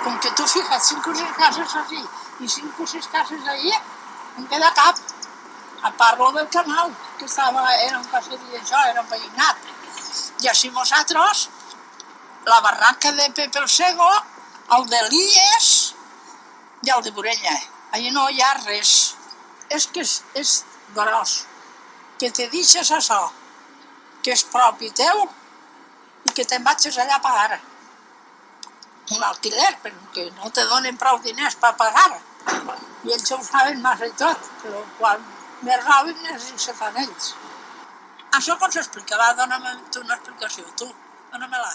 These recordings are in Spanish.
Com que tu fixa't 5 o 6 cases així i 5 o 6 cases allà, en queda cap. A part del canal, que era un caserí això, era un veïnat. I així nosaltres, la barranca de Pepe el Sego, el d'Elies i el de Burella. Allà no hi ha res. És que és gros. Que te deixes això, que és propi teu, i que te'n vagis allà a pagar un alquiler, perquè no te donen prou diners per pagar. I ells ho saben massa i tot, però quan més roben necessiten ells. Això com s'explica? Va, dóna'm tu una explicació, tu, dóna'm-la.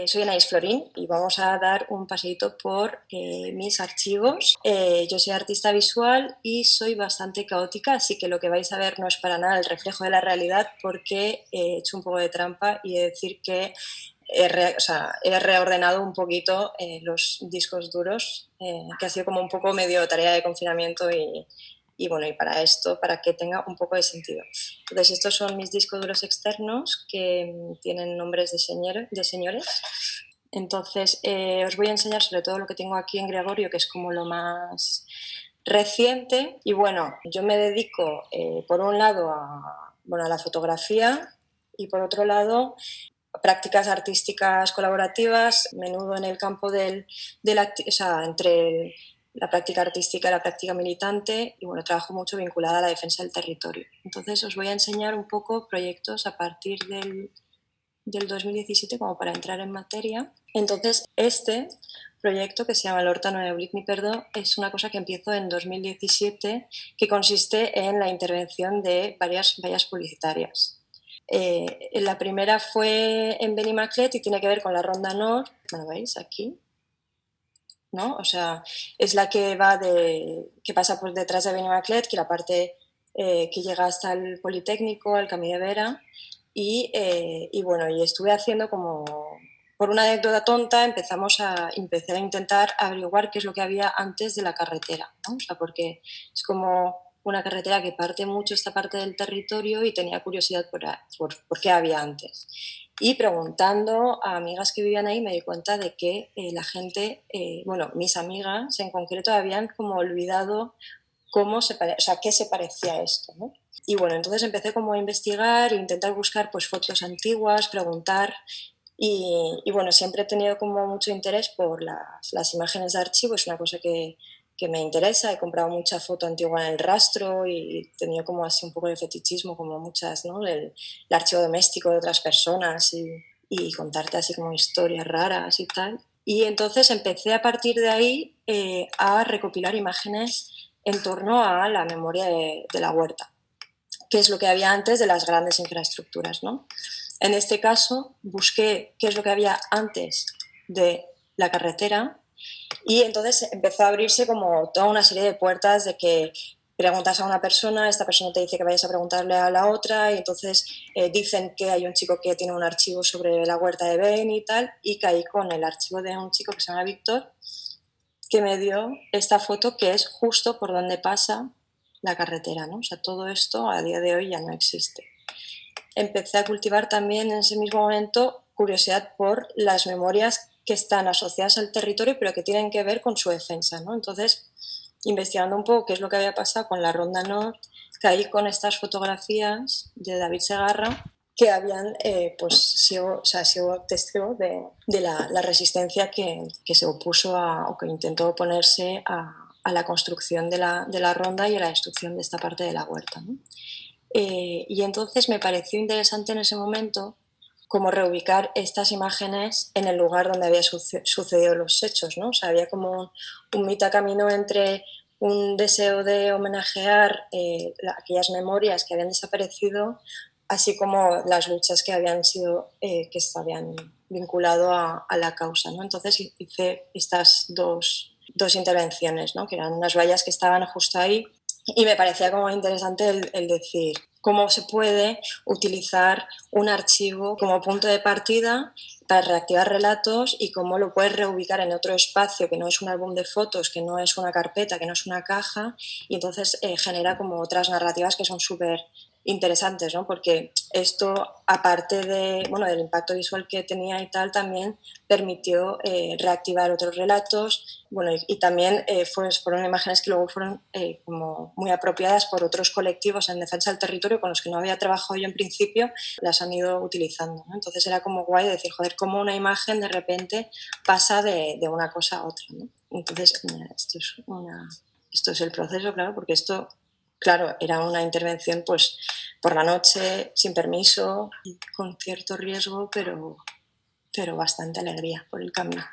Soy Anaís Florín y vamos a dar un paseíto por mis archivos. Yo soy artista visual y soy bastante caótica, así que lo que vais a ver no es para nada el reflejo de la realidad, porque he hecho un poco de trampa y he de decir que he reordenado un poquito los discos duros, que ha sido como un poco medio tarea de confinamiento y bueno, y para esto, para que tenga un poco de sentido. Entonces, estos son mis discos duros externos que tienen nombres de señores. Entonces, os voy a enseñar sobre todo lo que tengo aquí en Gregorio, que es como lo más reciente. Y bueno, yo me dedico, por un lado, a la fotografía y por otro lado, a prácticas artísticas colaborativas, a menudo en el campo entre la práctica artística y la práctica militante, y bueno, trabajo mucho vinculada a la defensa del territorio. Entonces os voy a enseñar un poco proyectos a partir del 2017 como para entrar en materia. Entonces este proyecto, que se llama l'Horta no oblit ni perdó, es una cosa que empiezo en 2017, que consiste en la intervención de varias vallas publicitarias. La primera fue en Benimaclet y tiene que ver con la Ronda Nord, bueno, veis aquí, ¿no? O sea, es la que pasa por detrás de Benimaclet, que la parte que llega hasta el Politécnico, al Camí de Vera, y bueno, y estuve haciendo como, por una anécdota tonta, empecé a intentar averiguar qué es lo que había antes de la carretera, ¿no? O sea, porque es como una carretera que parte mucho esta parte del territorio y tenía curiosidad por qué había antes. Y preguntando a amigas que vivían ahí me di cuenta de que la gente, mis amigas en concreto, habían como olvidado qué se parecía a esto, ¿no? Y bueno, entonces empecé como a investigar e intentar buscar pues fotos antiguas, preguntar y bueno, siempre he tenido como mucho interés por las imágenes de archivo, es una cosa que me interesa. He comprado mucha foto antigua en el rastro y he tenido como así un poco de fetichismo, como muchas, ¿no? El archivo doméstico de otras personas y contarte así como historias raras y tal. Y entonces empecé a partir de ahí a recopilar imágenes en torno a la memoria de la huerta, que es lo que había antes de las grandes infraestructuras, ¿no? En este caso busqué qué es lo que había antes de la carretera. Y entonces empezó a abrirse como toda una serie de puertas de que preguntas a una persona, esta persona te dice que vayas a preguntarle a la otra y entonces dicen que hay un chico que tiene un archivo sobre la huerta de Ben y tal, y caí con el archivo de un chico que se llama Víctor, que me dio esta foto que es justo por donde pasa la carretera, ¿no? O sea, todo esto a día de hoy ya no existe. Empecé a cultivar también en ese mismo momento curiosidad por las memorias que están asociadas al territorio pero que tienen que ver con su defensa, ¿no? Entonces, investigando un poco qué es lo que había pasado con la Ronda Nord, caí con estas fotografías de David Segarra que habían sido testigo de la resistencia que se opuso o que intentó oponerse a la construcción de la ronda y a la destrucción de esta parte de la huerta, ¿no? Y entonces me pareció interesante en ese momento como reubicar estas imágenes en el lugar donde habían sucedido los hechos, ¿no? O sea, había como un mitad camino entre un deseo de homenajear aquellas memorias que habían desaparecido, así como las luchas que habían vinculado a la causa, ¿no? Entonces hice estas dos intervenciones, ¿no? Que eran unas vallas que estaban justo ahí, y me parecía como interesante el decir cómo se puede utilizar un archivo como punto de partida para reactivar relatos y cómo lo puedes reubicar en otro espacio que no es un álbum de fotos, que no es una carpeta, que no es una caja, y entonces genera como otras narrativas que son súper interesantes, ¿no? Porque esto, aparte de, bueno, del impacto visual que tenía y tal, también permitió reactivar otros relatos, bueno, y también fueron imágenes que luego fueron como muy apropiadas por otros colectivos en defensa del territorio con los que no había trabajado yo en principio, las han ido utilizando, ¿no? Entonces era como guay decir, joder, cómo una imagen de repente pasa de una cosa a otra, ¿no? Entonces, esto es el proceso, claro, porque esto, claro, era una intervención pues por la noche, sin permiso, con cierto riesgo, pero bastante alegría por el camino.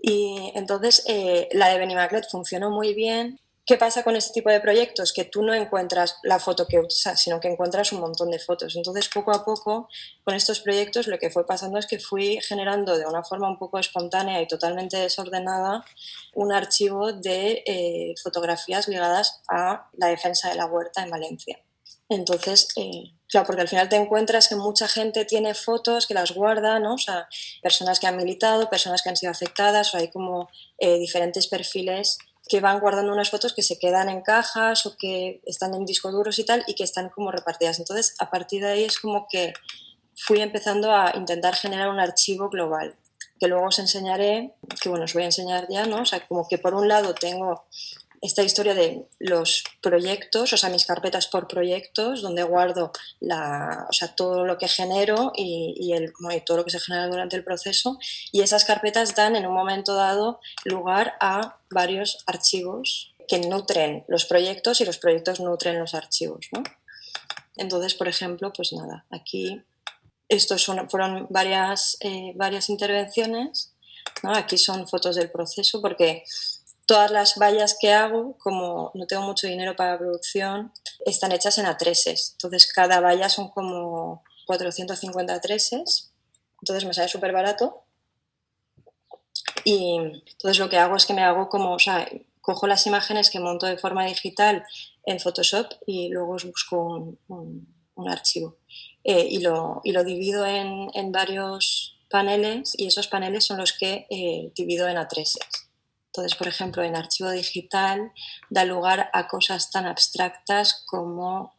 Y entonces la de Benimaclet funcionó muy bien. ¿Qué pasa con este tipo de proyectos? Que tú no encuentras la foto que usas, sino que encuentras un montón de fotos. Entonces, poco a poco, con estos proyectos, lo que fue pasando es que fui generando de una forma un poco espontánea y totalmente desordenada un archivo de fotografías ligadas a la defensa de la huerta en Valencia. Entonces, claro, porque al final te encuentras que mucha gente tiene fotos que las guarda, ¿no? O sea, personas que han militado, personas que han sido afectadas, o hay como diferentes perfiles que van guardando unas fotos que se quedan en cajas o que están en discos duros y tal, y que están como repartidas. Entonces, a partir de ahí es como que fui empezando a intentar generar un archivo global, que luego os enseñaré, que bueno, os voy a enseñar ya, ¿no? O sea, como que por un lado tengo esta historia de los proyectos, o sea, mis carpetas por proyectos, donde guardo todo lo que genero y todo lo que se genera durante el proceso, y esas carpetas dan en un momento dado lugar a varios archivos que nutren los proyectos y los proyectos nutren los archivos, ¿no? Entonces, por ejemplo, pues nada, aquí fueron varias intervenciones, ¿no? Aquí son fotos del proceso porque todas las vallas que hago, como no tengo mucho dinero para la producción, están hechas en A3s. Entonces, cada valla son como 450 A3s. Entonces, me sale súper barato. Y entonces lo que hago es que me hago como, o sea, cojo las imágenes que monto de forma digital en Photoshop y luego os busco un archivo. Y lo divido en varios paneles y esos paneles son los que divido en A3s. Entonces, por ejemplo, en archivo digital da lugar a cosas tan abstractas como...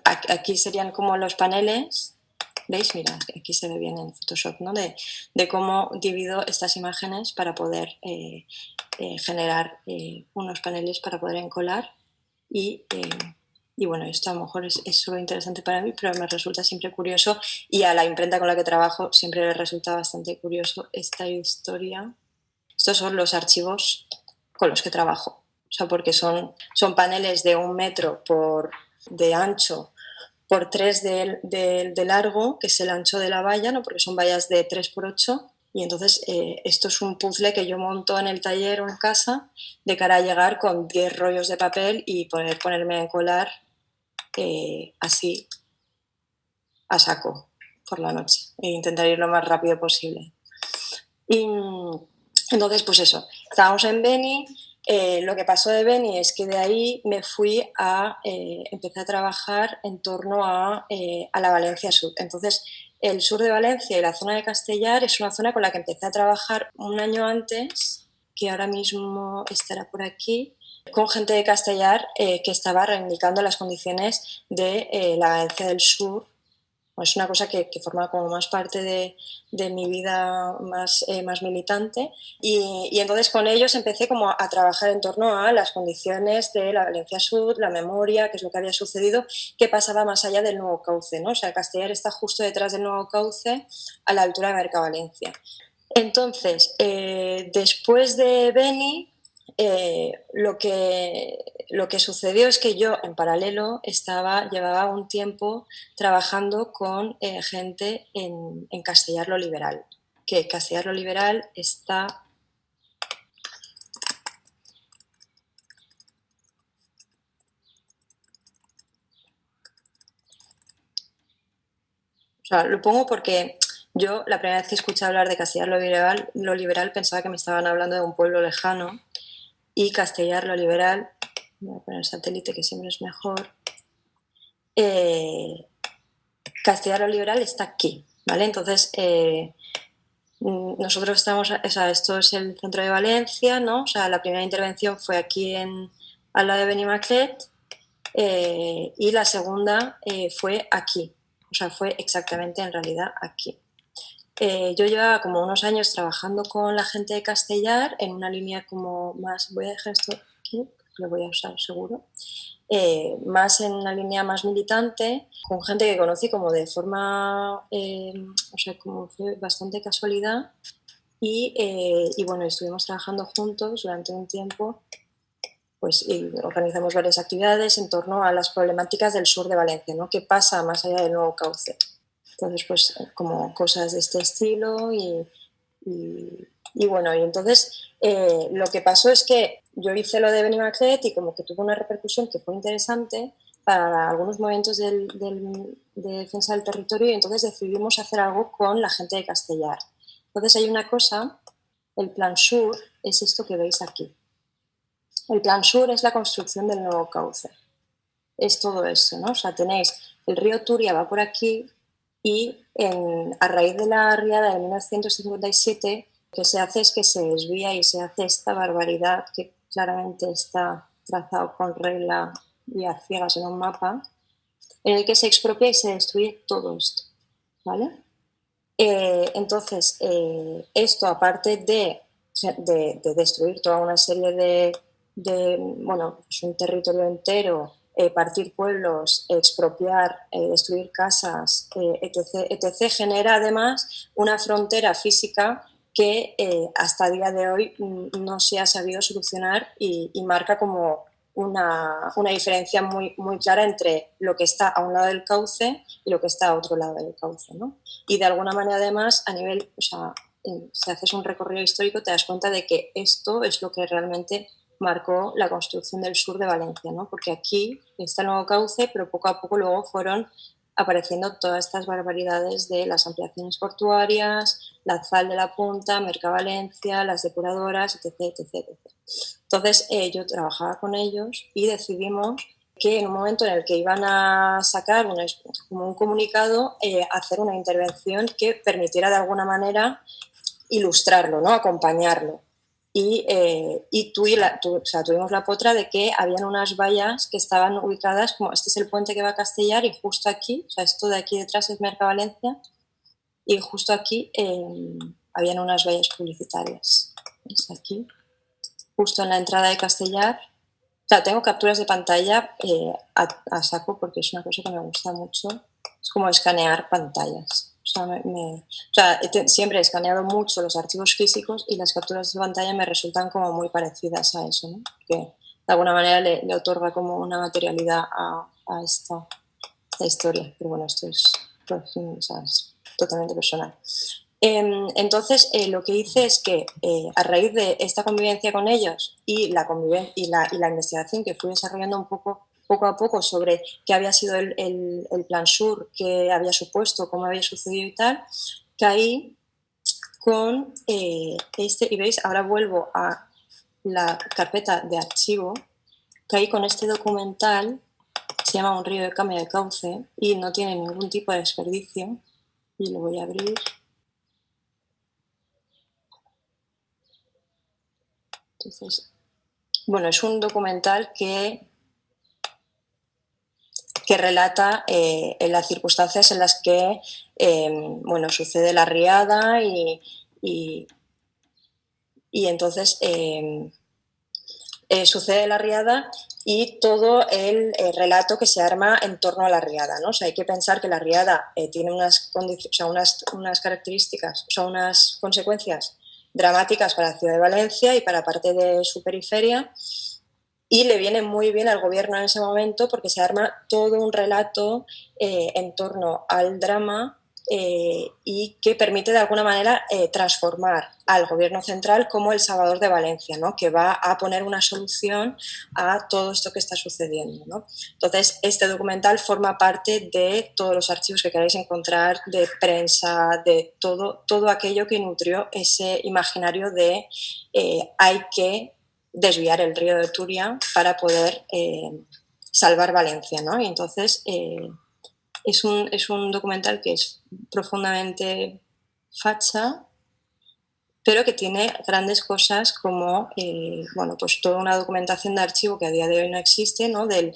Aquí serían como los paneles, ¿veis? Mira, aquí se ve bien en Photoshop, ¿no? De cómo divido estas imágenes para poder generar unos paneles para poder encolar y bueno, esto a lo mejor es solo interesante para mí, pero me resulta siempre curioso y a la imprenta con la que trabajo siempre le resulta bastante curioso esta historia. Estos son los archivos con los que trabajo, o sea, porque son paneles de 1 metro de ancho por 3 de largo, que es el ancho de la valla, ¿no? Porque son vallas de 3x8, y entonces esto es un puzzle que yo monto en el taller o en casa de cara a llegar con 10 rollos de papel y poder ponerme a encolar así a saco por la noche e intentar ir lo más rápido posible. Y entonces, pues eso, estábamos en Beni. Lo que pasó de Beni es que de ahí me fui empecé a trabajar en torno a la Valencia Sur. Entonces, el sur de Valencia y la zona de Castellar es una zona con la que empecé a trabajar un año antes, que ahora mismo estará por aquí, con gente de Castellar que estaba reivindicando las condiciones de la Valencia del Sur. Es una cosa que forma como más parte de mi vida más militante y entonces con ellos empecé como a trabajar en torno a las condiciones de la Valencia Sur, la memoria, qué es lo que había sucedido, qué pasaba más allá del Nuevo Cauce, ¿no? O sea, Castellar está justo detrás del Nuevo Cauce, a la altura de Mercavalencia. Entonces, después de Beni, lo que sucedió es que yo en paralelo llevaba un tiempo trabajando con gente en Castellar lo Liberal, que Castellar lo Liberal está... O sea, lo pongo porque yo la primera vez que escuché hablar de Castellar lo Liberal pensaba que me estaban hablando de un pueblo lejano, y Castellar lo Liberal, voy a poner el satélite que siempre es mejor, Castellar lo Liberal está aquí, ¿vale? Entonces, nosotros estamos, o sea, esto es el centro de Valencia, ¿no? O sea, la primera intervención fue aquí al lado de Benimaclet, y la segunda fue aquí, o sea, fue exactamente en realidad aquí. Yo llevaba como unos años trabajando con la gente de Castellar en una línea como más, voy a dejar esto aquí, lo voy a usar seguro, más en una línea más militante, con gente que conocí como de forma, o sea, como fue bastante casualidad y bueno, estuvimos trabajando juntos durante un tiempo, pues y organizamos varias actividades en torno a las problemáticas del sur de Valencia, ¿no? ¿Qué pasa más allá del nuevo cauce? Entonces, pues como cosas de este estilo y bueno, y entonces lo que pasó es que yo hice lo de Benimaclet y como que tuvo una repercusión que fue interesante para algunos momentos de defensa del territorio y entonces decidimos hacer algo con la gente de Castellar. Entonces hay una cosa, el Plan Sur es esto que veis aquí. El Plan Sur es la construcción del nuevo cauce. Es todo eso, ¿no? O sea, tenéis el río Turia va por aquí y a raíz de la riada de 1957 lo que se hace es que se desvía y se hace esta barbaridad que claramente está trazado con regla y a ciegas en un mapa, en el que se expropia y se destruye todo esto, ¿vale? Entonces, esto aparte de destruir toda una serie bueno, pues un territorio entero, partir pueblos, expropiar, destruir casas, etc., etc., genera además una frontera física que hasta el día de hoy no se ha sabido solucionar y marca como una diferencia muy, muy clara entre lo que está a un lado del cauce y lo que está a otro lado del cauce, ¿no? Y de alguna manera además a nivel, o sea, si haces un recorrido histórico te das cuenta de que esto es lo que realmente marcó la construcción del sur de Valencia, ¿no? Porque aquí está el nuevo cauce, pero poco a poco luego fueron apareciendo todas estas barbaridades de las ampliaciones portuarias, la Zal de la Punta, Mercavalencia, las depuradoras, etc., etc., etc. Entonces yo trabajaba con ellos y decidimos que en un momento en el que iban a sacar como un comunicado, hacer una intervención que permitiera de alguna manera ilustrarlo, ¿no? Acompañarlo. O sea, tuvimos la potra de que habían unas vallas que estaban ubicadas, como este es el puente que va a Castellar y justo aquí, o sea, esto de aquí detrás es Mercavalencia y justo aquí habían unas vallas publicitarias. ¿Ves? Aquí, justo en la entrada de Castellar. O sea, tengo capturas de pantalla a saco porque es una cosa que me gusta mucho. Es como escanear pantallas. O sea, siempre he escaneado mucho los archivos físicos y las capturas de pantalla me resultan como muy parecidas a eso, ¿no? Que de alguna manera le otorga como una materialidad a esta historia. Pero bueno, esto es, o sea, es totalmente personal. Entonces, lo que hice es que a raíz de esta convivencia con ellos y la investigación que fui desarrollando un poco a poco sobre qué había sido el Plan Sur, qué había supuesto, cómo había sucedido y tal, caí con y veis, ahora vuelvo a la carpeta de archivo, caí con este documental, se llama Un río de cambio de cauce y no tiene ningún tipo de desperdicio y lo voy a abrir. Entonces, bueno, es un documental que relata las circunstancias en las que bueno, sucede la riada y entonces sucede la riada y todo el relato que se arma en torno a la riada, ¿no? O sea, hay que pensar que la riada tiene unas características, o sea, unas consecuencias dramáticas para la ciudad de Valencia y para parte de su periferia, y le viene muy bien al gobierno en ese momento porque se arma todo un relato en torno al drama y que permite de alguna manera transformar al gobierno central como el Salvador de Valencia, ¿no? Que va a poner una solución a todo esto que está sucediendo, ¿no? Entonces, este documental forma parte de todos los archivos que queráis encontrar, de prensa, de todo aquello que nutrió ese imaginario de hay que desviar el río de Turia para poder salvar Valencia, ¿no? Y entonces es un documental que es profundamente facha pero que tiene grandes cosas como bueno, pues toda una documentación de archivo que a día de hoy no existe, ¿no? de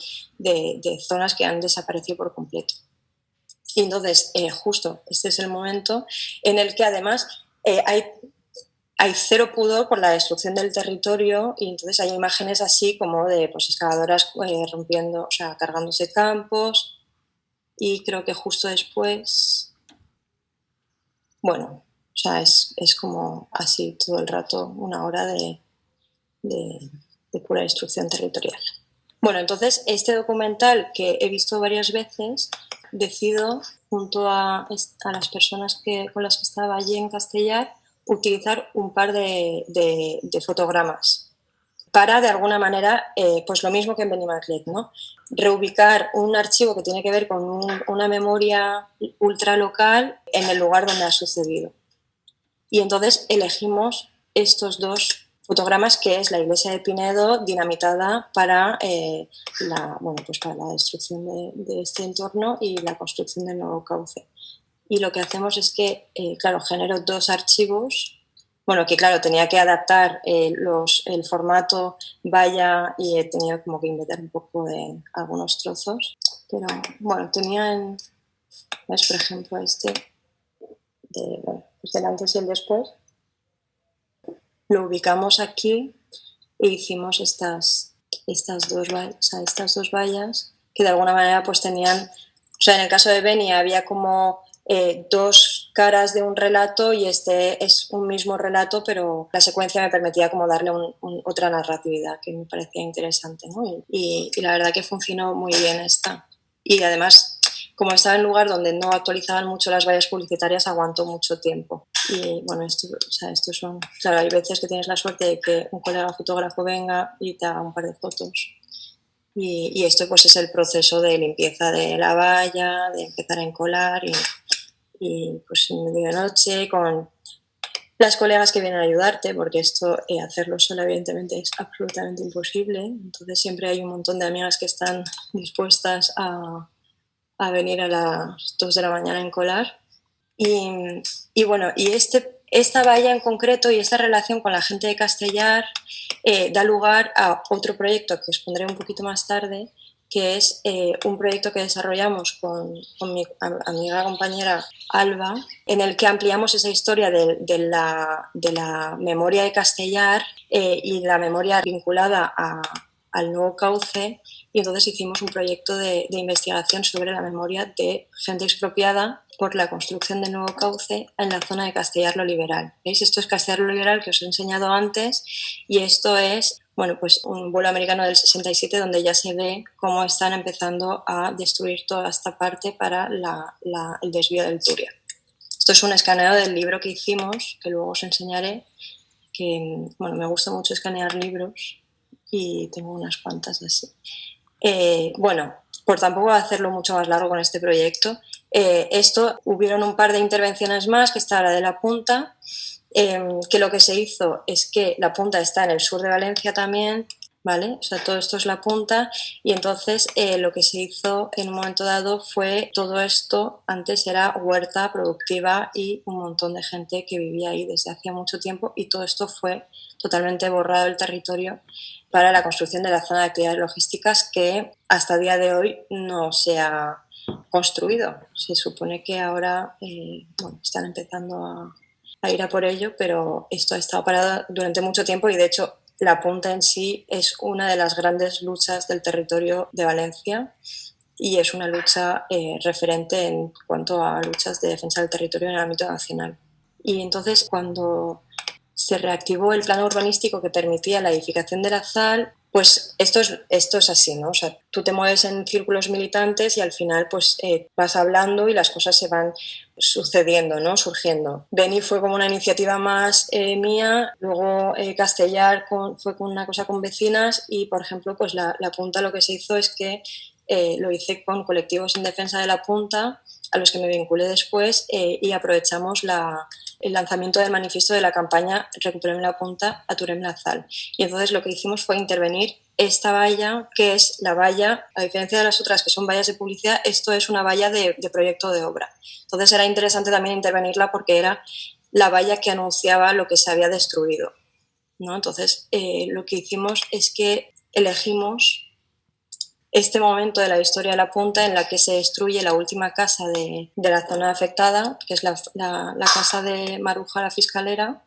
zonas que han desaparecido por completo. Y entonces, justo este es el momento en el que además hay cero pudor por la destrucción del territorio, y entonces hay imágenes así como de pues, excavadoras rompiendo, o sea, cargándose campos, y creo que justo después, bueno, o sea, es como así todo el rato, una hora de pura destrucción territorial. Bueno, entonces este documental que he visto varias veces, decido, junto a las personas con las que estaba allí en Castellar, utilizar un par de fotogramas para, de alguna manera, pues lo mismo que en Benimaclet, ¿no? Reubicar un archivo que tiene que ver con una memoria ultralocal en el lugar donde ha sucedido. Y entonces elegimos estos dos fotogramas, que es la iglesia de Pinedo dinamitada para, pues para la destrucción de este entorno y la construcción del nuevo cauce. Y lo que hacemos es que, claro, genero dos archivos, bueno, que claro, tenía que adaptar el formato valla, y he tenido como que inventar un poco de algunos trozos, pero bueno, tenían, ¿ves? Por ejemplo, este, pues del antes y el después. Lo ubicamos aquí e hicimos estas dos vallas que de alguna manera pues tenían, o sea, en el caso de Beni había como dos caras de un relato, y este es un mismo relato, pero la secuencia me permitía como darle otra narratividad que me parecía interesante, ¿no? Y la verdad que funcionó muy bien esta. Y además, como estaba en un lugar donde no actualizaban mucho las vallas publicitarias, aguantó mucho tiempo. Y bueno, estos son, claro, hay veces que tienes la suerte de que un colega fotógrafo venga y te haga un par de fotos. Y esto pues es el proceso de limpieza de la valla, de empezar a encolar, y pues en medio de noche con las colegas que vienen a ayudarte, porque esto hacerlo sola evidentemente es absolutamente imposible. Entonces siempre hay un montón de amigas que están dispuestas a venir a las 2 de la mañana a encolar. Y bueno, y esta valla en concreto y esta relación con la gente de Castellar da lugar a otro proyecto que os pondré un poquito más tarde, que es un proyecto que desarrollamos con mi amiga compañera Alba, en el que ampliamos esa historia de la memoria de Castellar y la memoria vinculada al nuevo cauce. Y entonces hicimos un proyecto de investigación sobre la memoria de gente expropiada por la construcción del nuevo cauce en la zona de Castellar lo Liberal. ¿Veis? Esto es Castellar lo Liberal, que os he enseñado antes, y esto es, bueno, pues un vuelo americano del 67, donde ya se ve cómo están empezando a destruir toda esta parte para el desvío del Turia. Esto es un escaneo del libro que hicimos, que luego os enseñaré, que bueno, me gusta mucho escanear libros y tengo unas cuantas así. Bueno, por tampoco hacerlo mucho más largo con este proyecto, hubieron un par de intervenciones más, que está la de La Punta, que lo que se hizo es que La Punta está en el sur de Valencia también, ¿vale? O sea, todo esto es La Punta, y entonces lo que se hizo en un momento dado fue, todo esto antes era huerta productiva y un montón de gente que vivía ahí desde hacía mucho tiempo, y todo esto fue totalmente borrado del territorio para la construcción de la zona de actividades logísticas, que hasta el día de hoy no se ha construido. Se supone que ahora bueno, están empezando a ir a por ello, pero esto ha estado parado durante mucho tiempo, y de hecho La Punta en sí es una de las grandes luchas del territorio de Valencia, y es una lucha referente en cuanto a luchas de defensa del territorio en el ámbito nacional. Y entonces, cuando se reactivó el plan urbanístico que permitía la edificación de la ZAL, pues esto es así, ¿no? O sea, tú te mueves en círculos militantes y al final pues vas hablando y las cosas se van sucediendo, ¿no? Surgiendo. Beni fue como una iniciativa más mía, luego Castellar fue con una cosa con vecinas, y por ejemplo pues la Punta, lo que se hizo es que lo hice con colectivos en defensa de La Punta, a los que me vinculé después, y aprovechamos el lanzamiento del manifiesto de la campaña Recuperem la Punta, Aturem la ZAL. Y entonces lo que hicimos fue intervenir esta valla, que es la valla, a diferencia de las otras que son vallas de publicidad, esto es una valla de proyecto de obra. Entonces era interesante también intervenirla, porque era la valla que anunciaba lo que se había destruido, ¿no? Entonces, lo que hicimos es que elegimos este momento de la historia de la punta en la que se destruye la última casa de la zona afectada, que es la casa de Maruja, la fiscalera,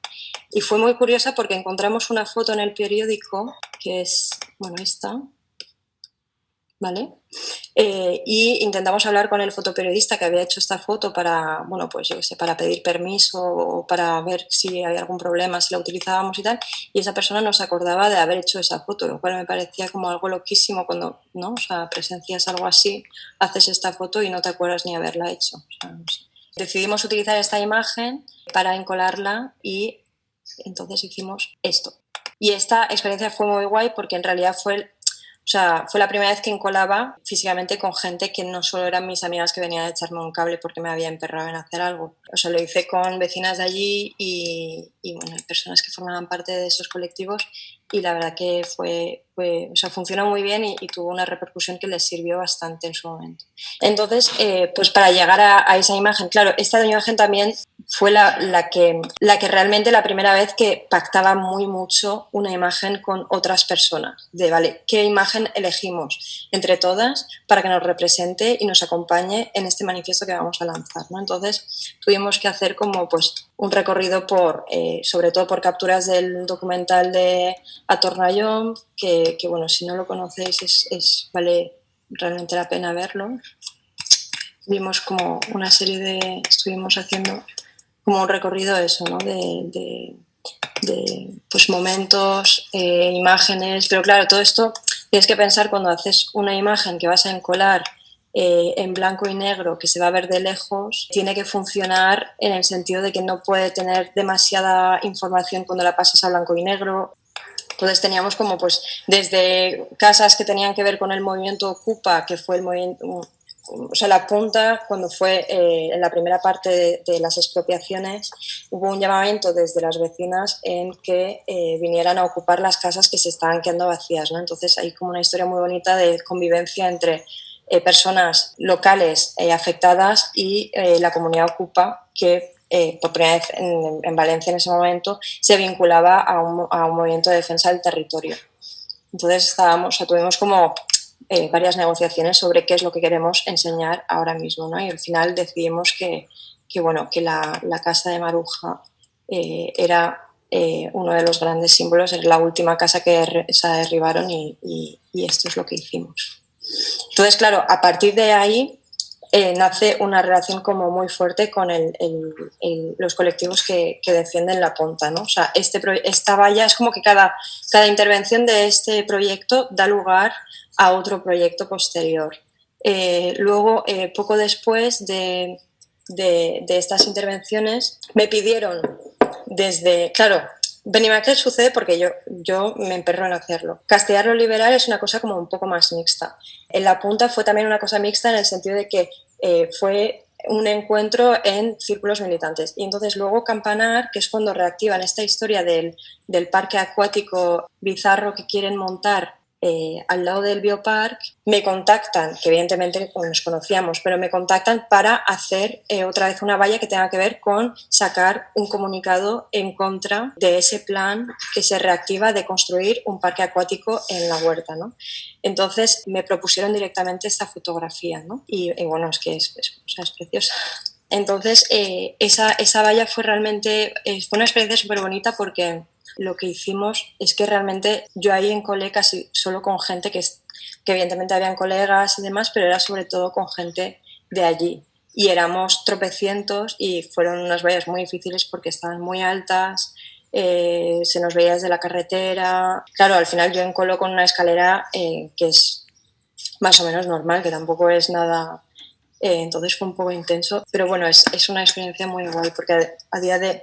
y fue muy curiosa porque encontramos una foto en el periódico, que es, bueno, esta, ¿vale? Y intentamos hablar con el fotoperiodista que había hecho esta foto para, bueno, pues yo qué sé, para pedir permiso o para ver si había algún problema, si la utilizábamos y tal, y esa persona no se acordaba de haber hecho esa foto, lo cual me parecía como algo loquísimo cuando, ¿no? O sea, presencias algo así, haces esta foto y no te acuerdas ni haberla hecho. O sea, no sé. Decidimos utilizar esta imagen para encolarla y entonces hicimos esto. Y esta experiencia fue muy guay porque en realidad fue la primera vez que encolaba físicamente con gente que no solo eran mis amigas que venían a echarme un cable porque me había emperrado en hacer algo. O sea, lo hice con vecinas de allí y bueno, personas que formaban parte de esos colectivos y la verdad que funcionó muy bien y tuvo una repercusión que les sirvió bastante en su momento. Entonces, pues para llegar a esa imagen, claro, esta imagen también fue la que realmente la primera vez que pactaba muy mucho una imagen con otras personas, de, vale, ¿qué imagen elegimos entre todas para que nos represente y nos acompañe en este manifiesto que vamos a lanzar, ¿no? Entonces tuvimos que hacer como pues un recorrido sobre todo por capturas del documental de Atornallón, que bueno, si no lo conocéis vale realmente la pena verlo. Vimos como una serie estuvimos haciendo como un recorrido eso, ¿no? de pues momentos, imágenes, pero claro, todo esto tienes que pensar cuando haces una imagen que vas a encolar en blanco y negro, que se va a ver de lejos, tiene que funcionar en el sentido de que no puede tener demasiada información cuando la pasas a blanco y negro. Entonces teníamos como pues desde casas que tenían que ver con el movimiento Ocupa, que fue el movimiento, o sea, la punta, cuando fue en la primera parte de las expropiaciones, hubo un llamamiento desde las vecinas en que vinieran a ocupar las casas que se estaban quedando vacías, ¿no? Entonces hay como una historia muy bonita de convivencia entre personas locales afectadas y la comunidad Ocupa, que por primera vez en Valencia en ese momento se vinculaba a un movimiento de defensa del territorio. Entonces tuvimos como varias negociaciones sobre qué es lo que queremos enseñar ahora mismo, ¿no? Y al final decidimos que la casa de Maruja era uno de los grandes símbolos, era la última casa que se derribaron y esto es lo que hicimos. Entonces, claro, a partir de ahí nace una relación como muy fuerte con los colectivos que defienden la punta, ¿no? O sea, esta valla es como que cada intervención de este proyecto da lugar a otro proyecto posterior. Luego, poco después de estas intervenciones, me pidieron claro, Benimaquet sucede porque yo me emperro en hacerlo. Castellar lo liberal es una cosa como un poco más mixta. En la punta fue también una cosa mixta en el sentido de que fue un encuentro en círculos militantes. Y entonces luego Campanar, que es cuando reactivan esta historia del parque acuático bizarro que quieren montar al lado del Biopark, me contactan, que evidentemente nos conocíamos, pero me contactan para hacer otra vez una valla que tenga que ver con sacar un comunicado en contra de ese plan que se reactiva de construir un parque acuático en la huerta, ¿no? Entonces me propusieron directamente esta fotografía, ¿no? Y bueno, es que es preciosa. Entonces esa valla fue realmente, fue una experiencia súper bonita porque lo que hicimos es que realmente yo ahí encolé casi solo con gente que evidentemente habían colegas y demás, pero era sobre todo con gente de allí. Y éramos tropecientos y fueron unas vallas muy difíciles porque estaban muy altas, se nos veía desde la carretera. Claro, al final yo encolo con una escalera que es más o menos normal, que tampoco es nada... entonces fue un poco intenso, pero bueno, es una experiencia muy guay porque a día de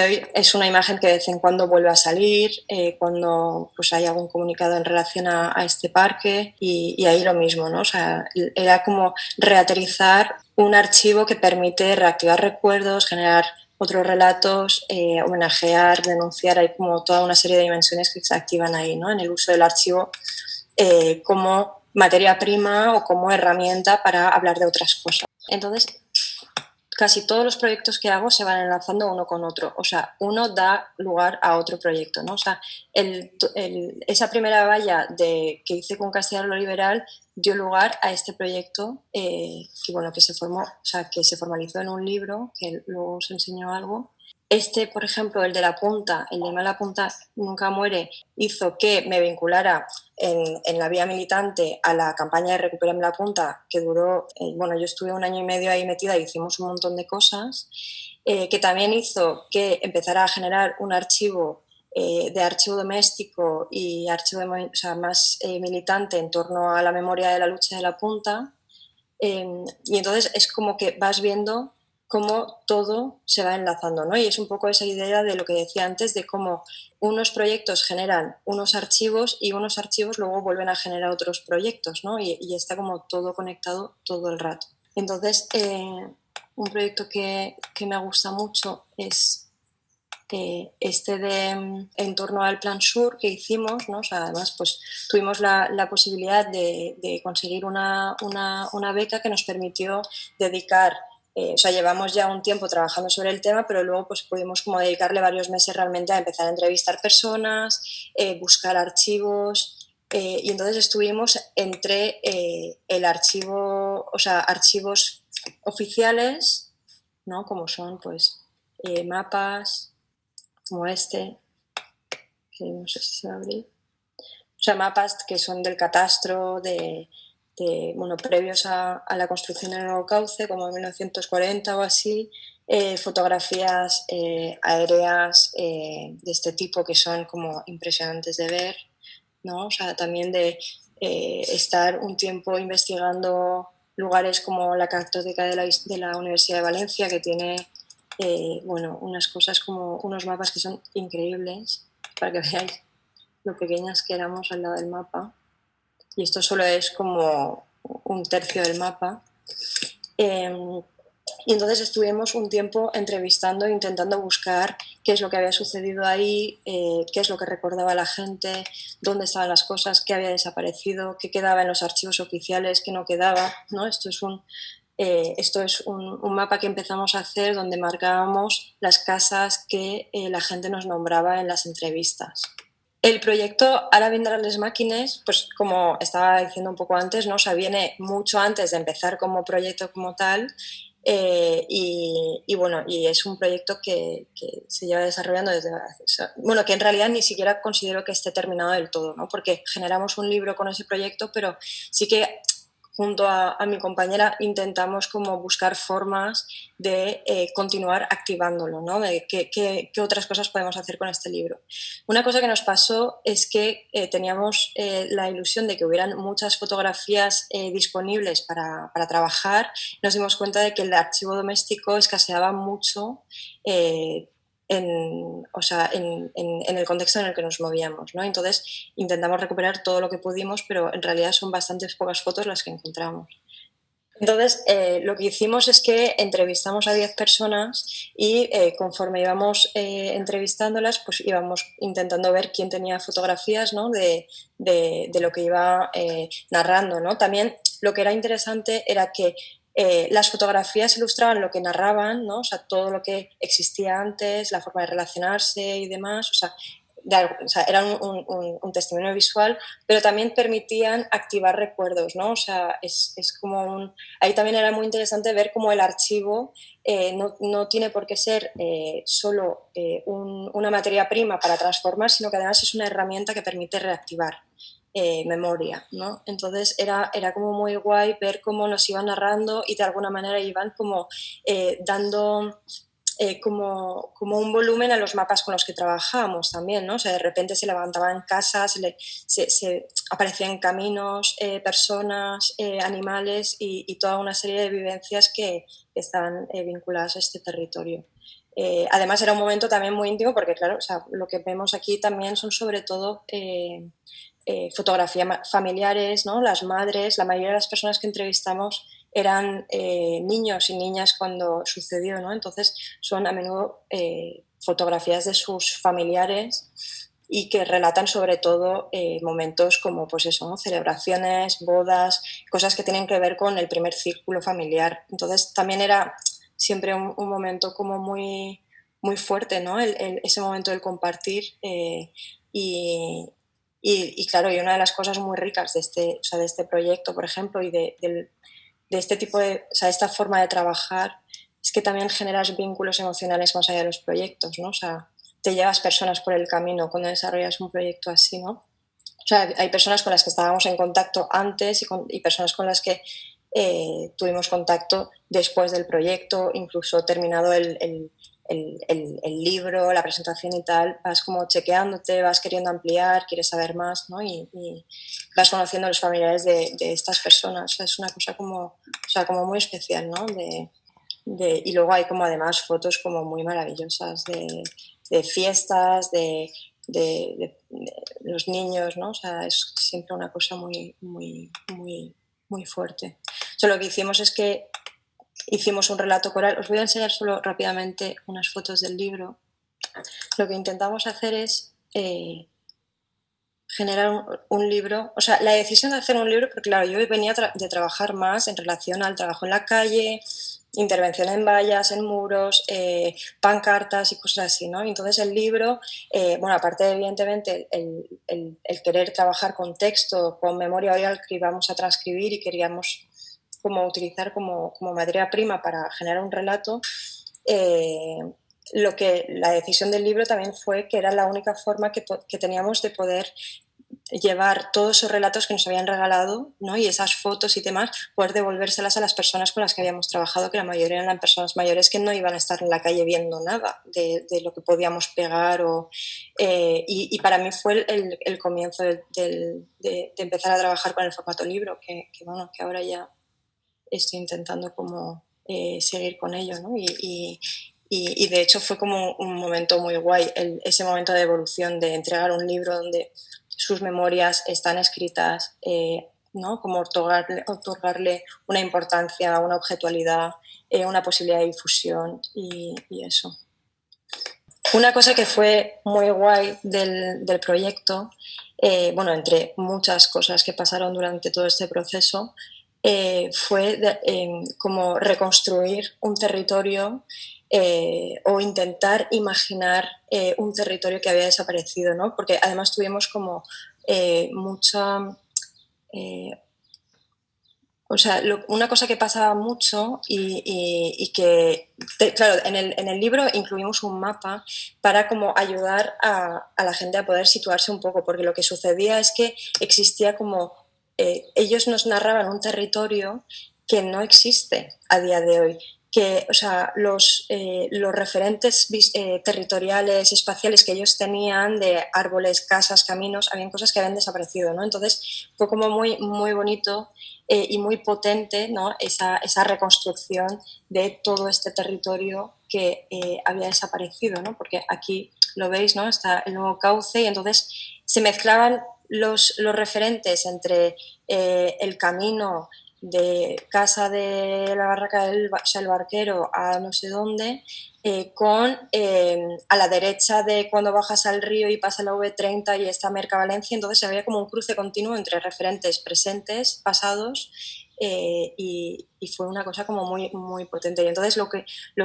hoy es una imagen que de vez en cuando vuelve a salir, cuando pues, hay algún comunicado en relación a este parque y ahí lo mismo, ¿no? O sea, era como reaterrizar un archivo que permite reactivar recuerdos, generar otros relatos, homenajear, denunciar, hay como toda una serie de dimensiones que se activan ahí, ¿no? En el uso del archivo como materia prima o como herramienta para hablar de otras cosas. Entonces, casi todos los proyectos que hago se van enlazando uno con otro, o sea, uno da lugar a otro proyecto, ¿no? O sea, esa primera valla que hice con Castellano Liberal dio lugar a este proyecto que, bueno, que se formó, o sea, que se formalizó en un libro, que luego os enseñó algo. Este, por ejemplo, el de la punta, el de Mala Punta Nunca Muere, hizo que me vinculara en la vía militante a la campaña de Recuperame la Punta, que duró, bueno, yo estuve 1 año y medio ahí metida y hicimos un montón de cosas, que también hizo que empezara a generar un archivo de archivo doméstico y archivo o sea, más militante en torno a la memoria de la lucha de la punta. Y entonces es como que vas viendo cómo todo se va enlazando, ¿no? Y es un poco esa idea de lo que decía antes, de cómo unos proyectos generan unos archivos y unos archivos luego vuelven a generar otros proyectos, ¿no? Y está como todo conectado todo el rato. Entonces, un proyecto que me gusta mucho es este de en torno al Plan Sur que hicimos, ¿no? O sea, además pues tuvimos la posibilidad de conseguir una beca que nos permitió dedicar, o sea, llevamos ya un tiempo trabajando sobre el tema, pero luego pues pudimos como dedicarle varios meses realmente a empezar a entrevistar personas, buscar archivos, y entonces estuvimos entre el archivo, o sea, archivos oficiales, ¿no? Como son pues mapas, como este, que no sé si se va a abrir. O sea, mapas que son del catastro, bueno, previos a la construcción del nuevo cauce, como en 1940 o así, fotografías aéreas de este tipo que son como impresionantes de ver, ¿no? O sea, también de estar un tiempo investigando lugares como la Cartoteca de la Universidad de Valencia, que tiene bueno, unas cosas como unos mapas que son increíbles, para que veáis lo pequeñas que éramos al lado del mapa. Y esto solo es como 1/3 del mapa. Y entonces estuvimos un tiempo entrevistando, intentando buscar qué es lo que había sucedido ahí, qué es lo que recordaba la gente, dónde estaban las cosas, qué había desaparecido, qué quedaba en los archivos oficiales, qué no quedaba, ¿no? Esto es un mapa que empezamos a hacer donde marcábamos las casas que la gente nos nombraba en las entrevistas. El proyecto Ara vendrán les màquines, pues como estaba diciendo un poco antes, ¿no? O sea, viene mucho antes de empezar como proyecto como tal, y bueno, y es un proyecto que se lleva desarrollando desde, o sea, bueno, que en realidad ni siquiera considero que esté terminado del todo, ¿no? Porque generamos un libro con ese proyecto, pero sí que junto a mi compañera intentamos como buscar formas de continuar activándolo, ¿no? De qué otras cosas podemos hacer con este libro. Una cosa que nos pasó es que teníamos la ilusión de que hubieran muchas fotografías disponibles para trabajar. Nos dimos cuenta de que el archivo doméstico escaseaba mucho o sea, en el contexto en el que nos movíamos, ¿no? Entonces intentamos recuperar todo lo que pudimos, pero en realidad son bastantes pocas fotos las que encontramos. Entonces, lo que hicimos es que entrevistamos a 10 personas y conforme íbamos entrevistándolas, pues íbamos intentando ver quién tenía fotografías, ¿no? de lo que iba narrando, ¿no? También lo que era interesante era que las fotografías ilustraban lo que narraban, ¿no? O sea, todo lo que existía antes, la forma de relacionarse y demás, o sea, eran un testimonio visual, pero también permitían activar recuerdos, ¿no? O sea, es como ahí también era muy interesante ver cómo el archivo no tiene por qué ser solo una materia prima para transformar, sino que además es una herramienta que permite reactivar memoria, ¿no? Entonces era como muy guay ver cómo nos iban narrando y de alguna manera iban como dando como un volumen a los mapas con los que trabajábamos también, ¿no? O sea, de repente se levantaban casas, se aparecían caminos, personas, animales y toda una serie de vivencias que estaban vinculadas a este territorio. Además era un momento también muy íntimo porque, claro, o sea, lo que vemos aquí también son sobre todo fotografías familiares, ¿no? Las madres, la mayoría de las personas que entrevistamos eran niños y niñas cuando sucedió, ¿no? Entonces son a menudo fotografías de sus familiares y que relatan sobre todo momentos como pues eso, ¿no? Celebraciones, bodas, cosas que tienen que ver con el primer círculo familiar. Entonces también era siempre un momento como muy, muy fuerte, ¿no? Ese momento del compartir y claro, y una de las cosas muy ricas de este proyecto, por ejemplo, y de este tipo esta forma de trabajar, es que también generas vínculos emocionales más allá de los proyectos, ¿no? O sea, te llevas personas por el camino cuando desarrollas un proyecto así, ¿no? O sea, hay personas con las que estábamos en contacto antes y personas con las que tuvimos contacto después del proyecto, incluso terminado el libro, la presentación y tal, vas como chequeándote, vas queriendo ampliar, quieres saber más, ¿no? Y vas conociendo a los familiares de estas personas. O sea, es una cosa como, o sea, como muy especial, ¿no? Y luego hay como además fotos como muy maravillosas de fiestas, de los niños, ¿no? O sea, es siempre una cosa muy, muy, muy, muy fuerte. O sea, lo que hicimos es que hicimos un relato coral. Os voy a enseñar solo rápidamente unas fotos del libro. Lo que intentamos hacer es generar un libro. O sea, la decisión de hacer un libro, porque claro, yo venía de trabajar más en relación al trabajo en la calle, intervención en vallas, en muros, pancartas y cosas así, ¿no? Entonces el libro, bueno, aparte de evidentemente el querer trabajar con texto, con memoria oral que íbamos a transcribir y queríamos como utilizar como materia prima para generar un relato, la decisión del libro también fue que era la única forma que teníamos de poder llevar todos esos relatos que nos habían regalado, ¿no? Y esas fotos y demás, poder devolvérselas a las personas con las que habíamos trabajado, que la mayoría eran personas mayores que no iban a estar en la calle viendo nada de lo que podíamos pegar. Y para mí fue el comienzo de empezar a trabajar con el formato libro, bueno, que ahora ya estoy intentando como seguir con ello, ¿no? Y de hecho fue como un momento muy guay, ese momento de evolución, de entregar un libro donde sus memorias están escritas, ¿no? Como otorgarle una importancia, una objetualidad, una posibilidad de difusión y eso. Una cosa que fue muy guay del proyecto, bueno, entre muchas cosas que pasaron durante todo este proceso, fue como reconstruir un territorio o intentar imaginar un territorio que había desaparecido, ¿no? Porque además tuvimos como mucha... o sea, una cosa que pasaba mucho y que, claro, en el libro incluimos un mapa para como ayudar a la gente a poder situarse un poco, porque lo que sucedía es que existía como, ellos nos narraban un territorio que no existe a día de hoy, que, o sea, los referentes territoriales, espaciales que ellos tenían de árboles, casas, caminos, habían cosas que habían desaparecido, ¿no? Entonces fue como muy, muy bonito y muy potente, ¿no? esa reconstrucción de todo este territorio que había desaparecido, ¿no? Porque aquí lo veis, ¿no? Está el nuevo cauce y entonces se mezclaban los referentes entre el camino de casa de la barraca del Barquero a no sé dónde, con a la derecha de cuando bajas al río y pasa la V30 y está Mercavalencia, entonces se veía como un cruce continuo entre referentes presentes, pasados, y fue una cosa como muy, muy potente. Y entonces lo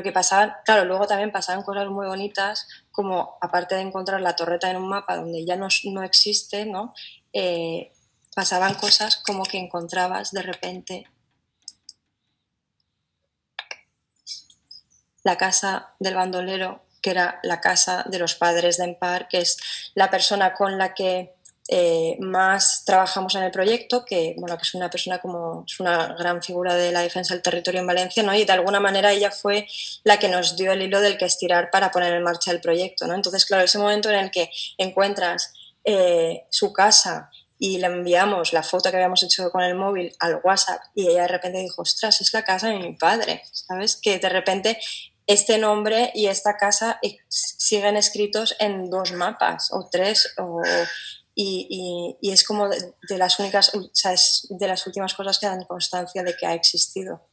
que pasaba, claro, luego también pasaban cosas muy bonitas, como aparte de encontrar la torreta en un mapa donde ya no existe, ¿no? Pasaban cosas como que encontrabas de repente la casa del bandolero, que era la casa de los padres de Empar, que es la persona con la que más trabajamos en el proyecto, que, bueno, que es una persona como, es una gran figura de la defensa del territorio en Valencia, ¿no? Y de alguna manera ella fue la que nos dio el hilo del que estirar para poner en marcha el proyecto, ¿no? Entonces, claro, ese momento en el que encuentras su casa y le enviamos la foto que habíamos hecho con el móvil al WhatsApp y ella de repente dijo, ostras, es la casa de mi padre, ¿sabes? Que de repente este nombre y esta casa siguen escritos en 2 mapas o 3 y es como de las únicas, o sea, es de las últimas cosas que dan constancia de que ha existido.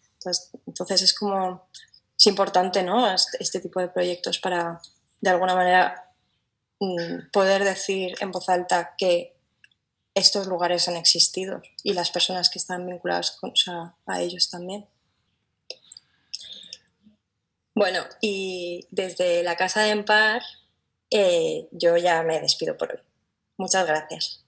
Entonces es como, es importante, ¿no? Este tipo de proyectos para, de alguna manera, poder decir en voz alta que estos lugares han existido y las personas que están vinculadas a ellos también. Bueno, y desde la Casa de Empar yo ya me despido por hoy. Muchas gracias.